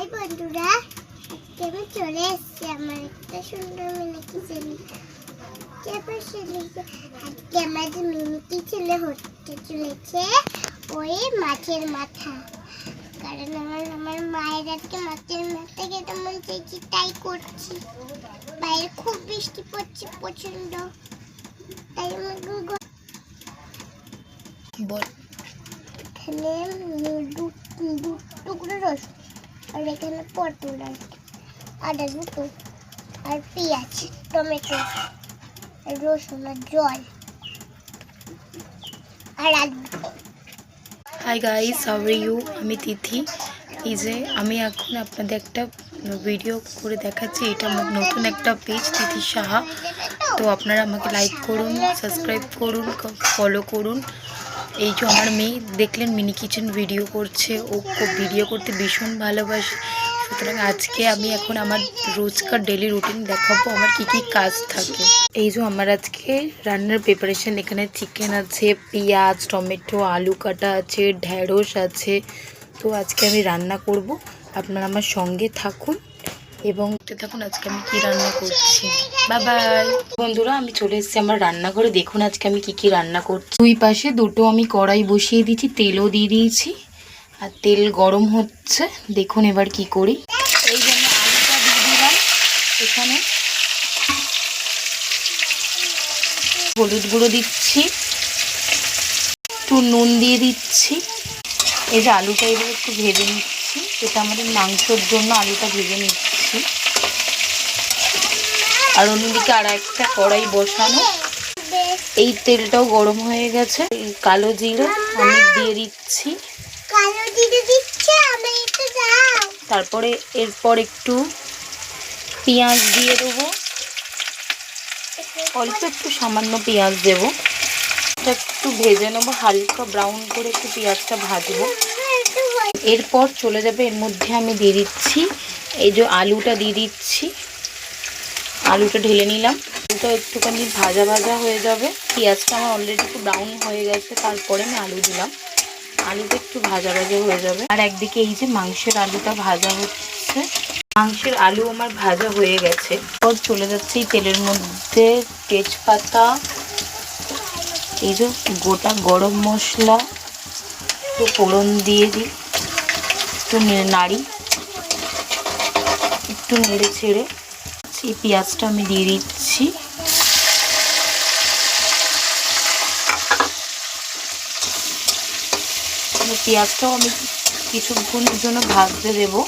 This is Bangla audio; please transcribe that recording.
হাই বন্ধুরা, আমি চলে এসেছি আমার একটা সুন্দর মিনি কিচেন। আজকে আমাদের মিনি কিচেনে হতে চলেছে ওই মাছের মাথা। কারণ আমার মায়ের আজকে মাছের মাথা খেতে মন চাইছে, তাই করছি। বাইরে খুব বৃষ্টি পড়ছে প্রচন্ড, তাই এখানে দু টুকরো রসুন, আর এখানে পটল আছে, আদা দুটো, আর পেঁয়াজ, টমেটো, রসুন, আর জল, আর আলু। Hi guys, how are you? আমি তিথি। এই যে আমি এখন আপনাদের একটা ভিডিও করে দেখাচ্ছি। এটা আমার নতুন একটা পেজ, তিথি সাহা। তো আপনারা আমাকে লাইক করুন, সাবস্ক্রাইব করুন, ফলো করুন। এই যে আমার মেয়ে দেখলেন মিনি কিচেন ভিডিও করছে, ও খুব ভিডিও করতে ভীষণ ভালোবাসে। সুতরাং আজকে আমি এখন আমার রোজকার ডেলি রুটিন দেখাবো আমার কি কি কাজ থাকে। এই যে আমার আজকে রান্নার প্রিপারেশন, এখানে চিকেন আছে, পেঁয়াজ, টমেটো, আলু কাটা আছে, ঢেঁড়স আছে। তো আজকে আমি রান্না করব, আপনারা আমার সঙ্গে থাকুন এবং দেখুন আজকে আমি কি রান্না করছি। বাই বাই বন্ধুরা, আমি চলে এসেছি আমার রান্নাঘরে। দেখুন আজকে আমি কি কি রান্না করছি। দুই পাশে দুটো আমি কড়াই বসিয়ে দিয়েছি, তেলও দিয়ে দিয়েছি, আর তেল গরম হচ্ছে। দেখুন এবার কি করি। এই জন্য আলুটা দিয়ে দিলাম, এখানে হলুদ গুঁড়ো দিচ্ছি, একটু নুন দিয়ে দিচ্ছি। এই যে আলুটা এবার একটু ভেজে নিচ্ছি, এটা আমাদের মাংসর জন্য আলুটা ভেজে নিচ্ছি। আর অন্যদিকে আর একটা কড়াই বসানো, এই তেলটাও গরম হয়ে গেছে। কালো জিরে আমি দিয়ে দিচ্ছি, তারপরে এরপর একটু পেঁয়াজ দিয়ে দেবো, অল্প একটু সামান্য পেঁয়াজ দেবো। এটা একটু ভেজে নেবো, হালকা ব্রাউন করে একটু পেঁয়াজটা ভাজবো। এরপর চলে যাবে এর মধ্যে আমি দিয়ে দিচ্ছি এই যে আলুটা দিয়ে দিচ্ছি। আলুটা ঢেলে নিলাম, আলুটা একটুখানি ভাজা ভাজা হয়ে যাবে। পেঁয়াজটা আমার অলরেডি একটু ব্রাউন হয়ে গেছে, তারপরে আমি আলু দিলাম। আলুটা একটু ভাজা ভাজা হয়ে যাবে। আর একদিকে এই যে মাংসের আলুটা ভাজা হচ্ছে, মাংসের আলু আমার ভাজা হয়ে গেছে। এরপর চলে যাচ্ছে এই তেলের মধ্যে তেজপাতা, এই যে গোটা গরম মশলা, একটু ফোড়ন দিয়ে দিই, একটু নাড়ি, একটু নেড়ে ছেড়ে এই পেঁয়াজটা আমি দিয়ে দিচ্ছি। পেঁয়াজটাও আমি কিছুক্ষণের জন্য ভাজতে দেবো।